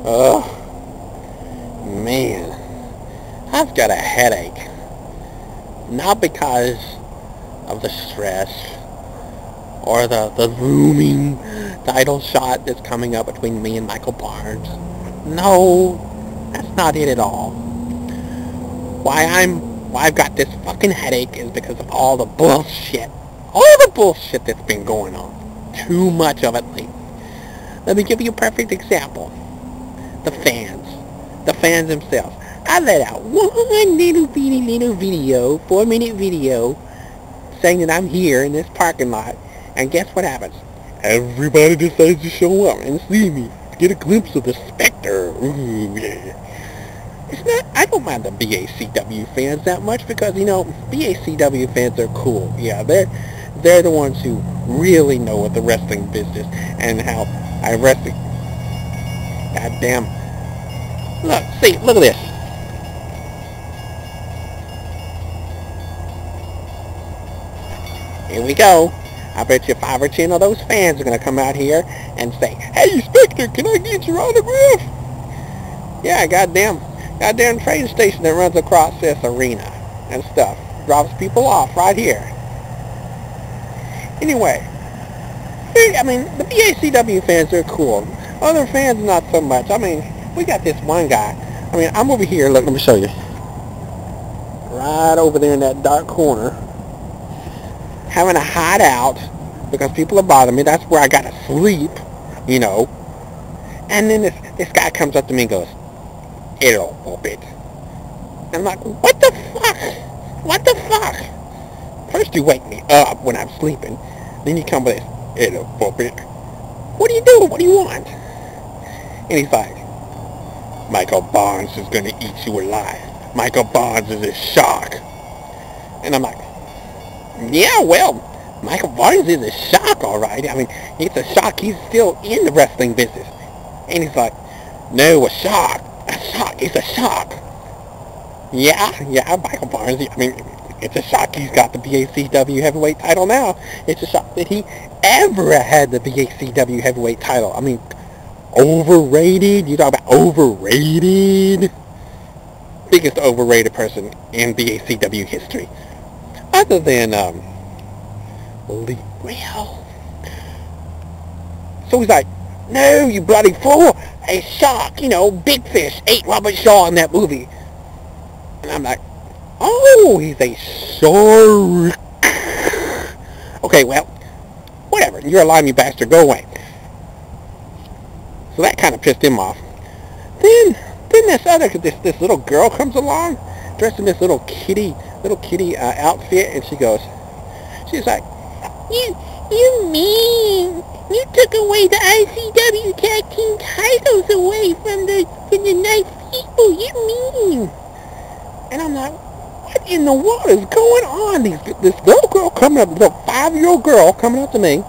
Ugh, man, I've got a headache. Not because of the stress or the looming title shot that's coming up between me and Michael Barnes. No, that's not it at all. Why I've got this fucking headache is because of all the bullshit. All the bullshit that's been going on. Too much of it lately. Let me give you a perfect example. The fans. The fans themselves. I let out one little video, 4-minute video, saying that I'm here in this parking lot, and guess what happens? Everybody decides to show up and see me, get a glimpse of the Spectre. Ooh, yeah. It's not, I don't mind the BACW fans that much because, you know, BACW fans are cool. Yeah, they're the ones who really know what the wrestling business and how wrestling. Goddamn. Look at this. Here we go. I bet you 5 or 10 of those fans are going to come out here and say, "Hey, Spectre, can I get your autograph?" Yeah, goddamn train station that runs across this arena and stuff. Drops people off right here. Anyway, I mean, the BACW fans are cool. Other fans, not so much. I mean, we got this one guy. I mean, I'm over here. Look, let me show you. Right over there in that dark corner. Having a hideout because people are bothering me. That's where I gotta sleep, you know. And then this guy comes up to me and goes, "It'll whoop it." And I'm like, what the fuck? What the fuck? First you wake me up when I'm sleeping. Then you come with this, "It'll whoop it." What do you do? What do you want? And he's like, "Michael Barnes is gonna eat you alive. Michael Barnes is a shark." And I'm like, yeah, well, Michael Barnes is a shark, alright. I mean, it's a shark. He's still in the wrestling business. And he's like, "No, a shark. It's a shark." Yeah, Michael Barnes. I mean, it's a shock he's got the BACW heavyweight title now. It's a shock that he ever had the BACW heavyweight title. I mean, overrated? You talk about overrated? Biggest overrated person in BACW history. Other than, well. So he's like, "No, you bloody fool. A shark, you know, Big Fish ate Robert Shaw in that movie." And I'm like, "Oh, he's a shark." Okay, well, whatever. You're a limey bastard. Go away. So that kind of pissed him off. Then this little girl comes along, dressed in this little kitty outfit, and she's like, You mean you took away the ICW tag team titles away from the nice people? You mean? And I'm like, what in the world is going on? This little girl coming up, little 5-year-old girl coming up to me,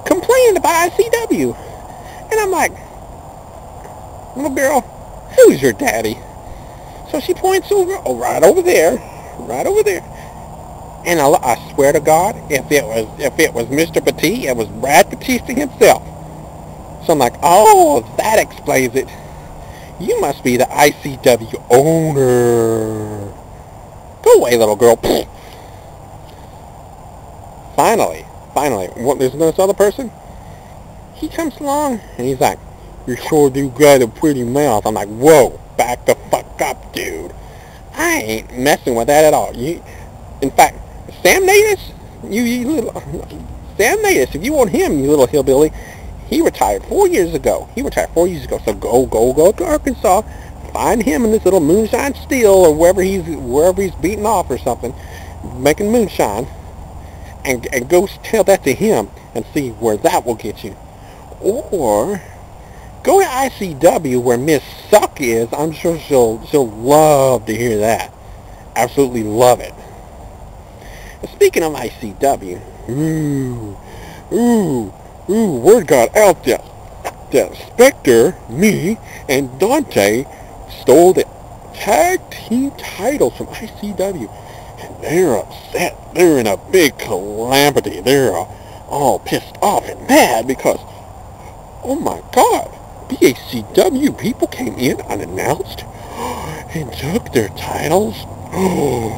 complaining about ICW. And I'm like, "Little girl, who's your daddy?" So she points over, right over there. And I swear to God, if it was Mr. Petit, it was Brad Batista himself. So I'm like, "Oh, that explains it. You must be the ICW owner. Go away, little girl." Finally, there's this other person. He comes along, and he's like, "You sure do got a pretty mouth." I'm like, "Whoa, back the fuck up, dude. I ain't messing with that at all." In fact, Sam Natus, Sam Natus, if you want him, you little hillbilly, he retired 4 years ago. So go to Arkansas, find him in this little moonshine still, or wherever he's beating off or something, making moonshine, and go tell that to him and see where that will get you. Or go to ICW where Miss Suck is. I'm sure she'll love to hear that. Absolutely love it. Speaking of ICW, word got out that Spectre, me, and Dante stole the tag team titles from ICW. And they're upset. They're in a big calamity. They're all pissed off and mad because, oh my God, BACW people came in unannounced and took their titles? Oh,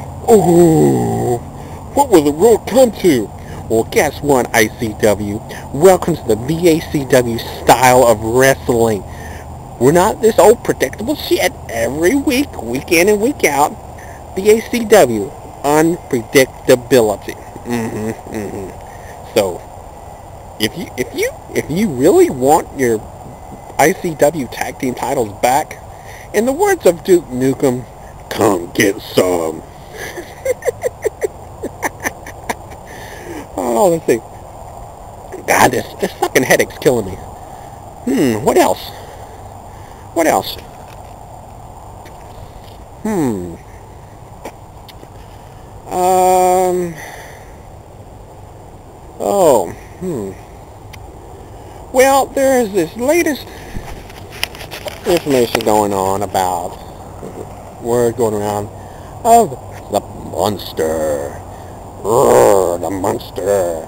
what will the world come to? Well, guess what, ICW? Welcome to the BACW style of wrestling. We're not this old predictable shit every week, week in and week out. BACW, unpredictability. So, if you really want your ICW tag team titles back, in the words of Duke Nukem, come get some. Oh, let's see. God, this fucking headache's killing me. What else? What else? Well, there's this latest information going on about, word going around, of the monster. The monster.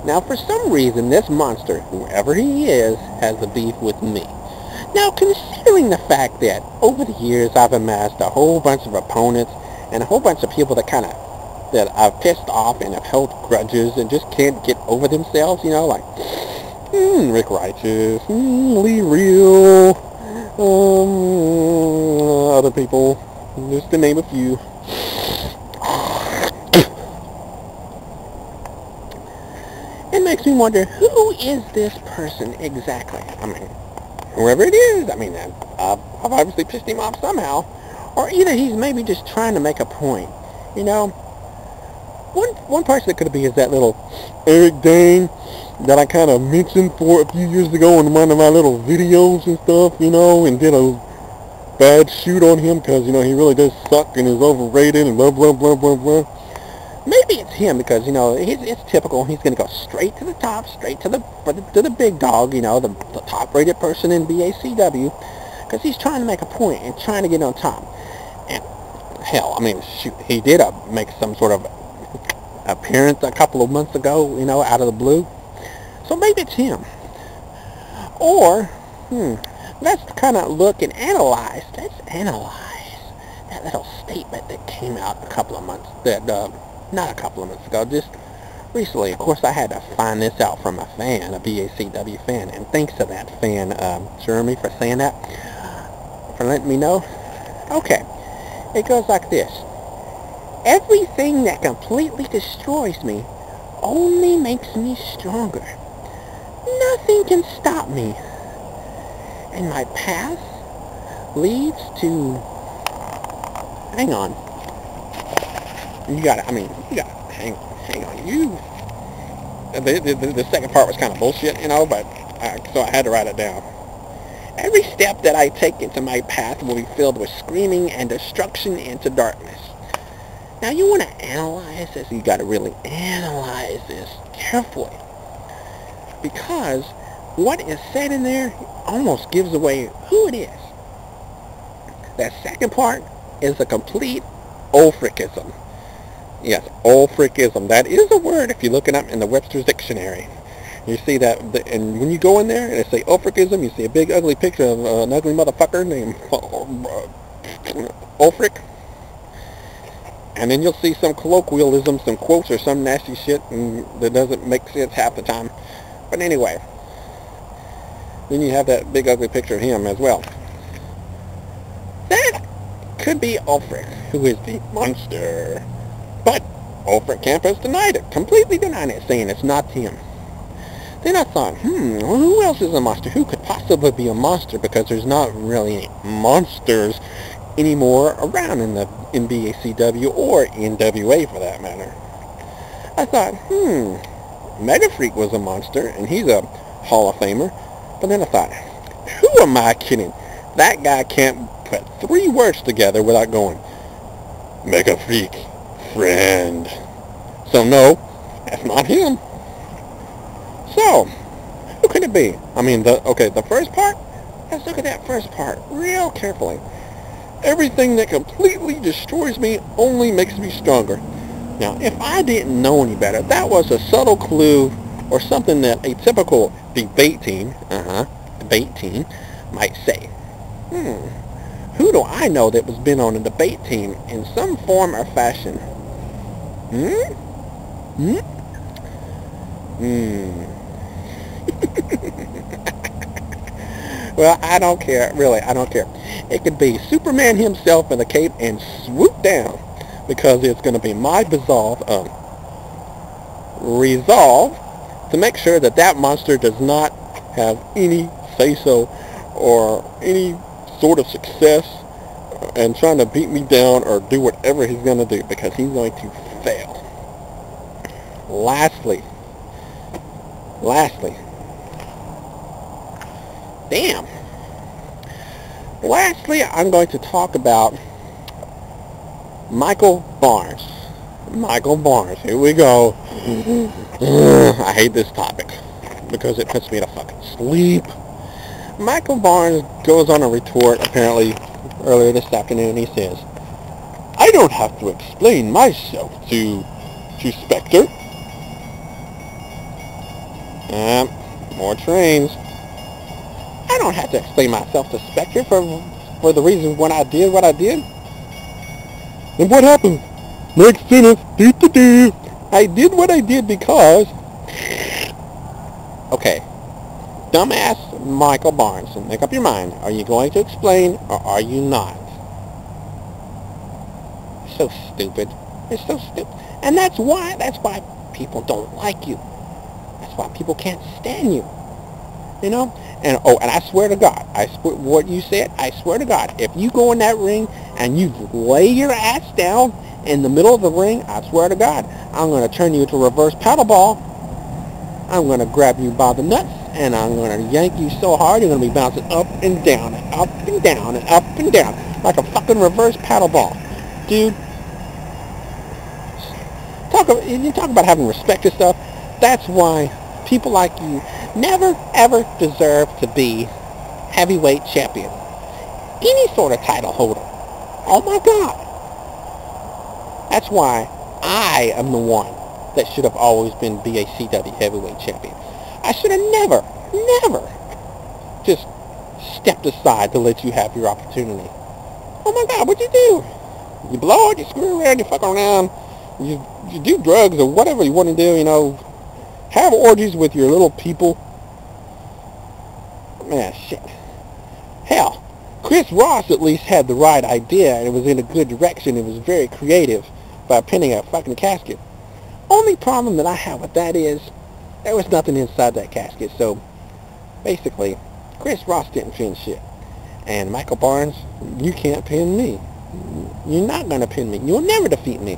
Now, for some reason, this monster, whoever he is, has a beef with me. Now, considering the fact that over the years I've amassed a whole bunch of opponents and a whole bunch of people that that I've pissed off and have held grudges and just can't get over themselves, you know, like Rick Righteous, Lee Real, other people, just to name a few. It makes me wonder, who is this person exactly? I mean, whoever it is, I mean, I've obviously pissed him off somehow. Or either he's maybe just trying to make a point. You know, one person that could be is that little Eric Dane that I kind of mentioned for a few years ago in one of my little videos and stuff, you know, and did a bad shoot on him because, you know, he really does suck and is overrated and blah, blah, blah, blah, blah. Maybe it's him because, you know, it's typical. He's going to go straight to the top, straight to the big dog, you know, the top-rated person in BACW, because he's trying to make a point and trying to get on top. And, hell, I mean, shoot, he did make some sort of appearance a couple of months ago, you know, out of the blue. So maybe it's him. Or, let's kind of look and analyze. Let's analyze that little statement that came out a couple of months, not a couple of months ago, just recently. Of course, I had to find this out from a fan, a BACW fan, and thanks to that fan, Jeremy, for saying that, for letting me know. Okay, it goes like this. Everything that completely destroys me only makes me stronger. Nothing can stop me. And my path leads to... Hang on. You gotta hang on. The second part was kind of bullshit, you know, but so I had to write it down. Every step that I take into my path will be filled with screaming and destruction into darkness. Now, you want to analyze this. You got to really analyze this carefully, because what is said in there almost gives away who it is. That second part is a complete Ulfricism. Yes, Ulfricism. That is a word if you look it up in the Webster's Dictionary. You see that, and when you go in there and they say Ulfricism, you see a big ugly picture of an ugly motherfucker named Ulfric. And then you'll see some colloquialism, some quotes or some nasty shit that doesn't make sense half the time. But anyway, then you have that big ugly picture of him as well. That could be Ulfric, who is the monster. But Ulfric Camp has denied it, completely denied it, saying it's not him. Then I thought, well, who else is a monster? Who could possibly be a monster? Because there's not really any monsters anymore around in BACW or NWA for that matter. I thought, Mega Freak was a monster, and he's a Hall of Famer. But then I thought, who am I kidding? That guy can't put 3 words together without going, Mega Freak, friend. So no, that's not him. So, who could it be? I mean, the first part, let's look at that first part real carefully. Everything that completely destroys me only makes me stronger. Now, if I didn't know any better, that was a subtle clue or something that a typical debate team might say. Who do I know that was been on a debate team in some form or fashion? Well, I don't care. Really, I don't care. It could be Superman himself in a cape and swoop down, because it's going to be my resolve to make sure that that monster does not have any say-so or any sort of success and trying to beat me down or do whatever he's going to do, because he's going to fail. Lastly, I'm going to talk about Michael Barnes. Here we go. I hate this topic because it puts me to fucking sleep. Michael Barnes goes on a retort apparently earlier this afternoon. He says, "I don't have to explain myself to Spectre." More trains. I don't have to explain myself to Spectre for the reason when I did what I did. And what happened? Next sentence. I did what I did because... Okay. Dumbass Michael Barnes. Make up your mind. Are you going to explain or are you not? So stupid. It's so stupid. And that's why people don't like you. That's why people can't stand you. You know? And I swear to God, what you said, I swear to God, if you go in that ring and you lay your ass down in the middle of the ring, I swear to God, I'm going to turn you into a reverse paddleball. I'm going to grab you by the nuts, and I'm going to yank you so hard, you're going to be bouncing up and down, and up and down, and up and down, like a fucking reverse paddleball. Dude, you talk about having respect and stuff. That's why people like you never, ever deserve to be heavyweight champion. Any sort of title holder. Oh my God. That's why I am the one that should have always been BACW heavyweight champion. I should have never just stepped aside to let you have your opportunity. Oh my God, what'd you do? You blow it, you screw around, you fuck around, you do drugs or whatever you want to do, you know. Have orgies with your little people. Man, shit. Hell, Chris Ross at least had the right idea, and it was in a good direction. It was very creative by pinning a fucking casket. Only problem that I have with that is there was nothing inside that casket. So basically, Chris Ross didn't pin shit. And Michael Barnes, you can't pin me. You're not going to pin me. You'll never defeat me.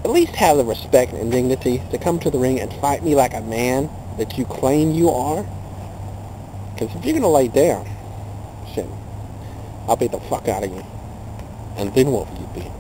At least have the respect and dignity to come to the ring and fight me like a man that you claim you are. Because if you're going to lay down, shit, I'll beat the fuck out of you. And then what will you be?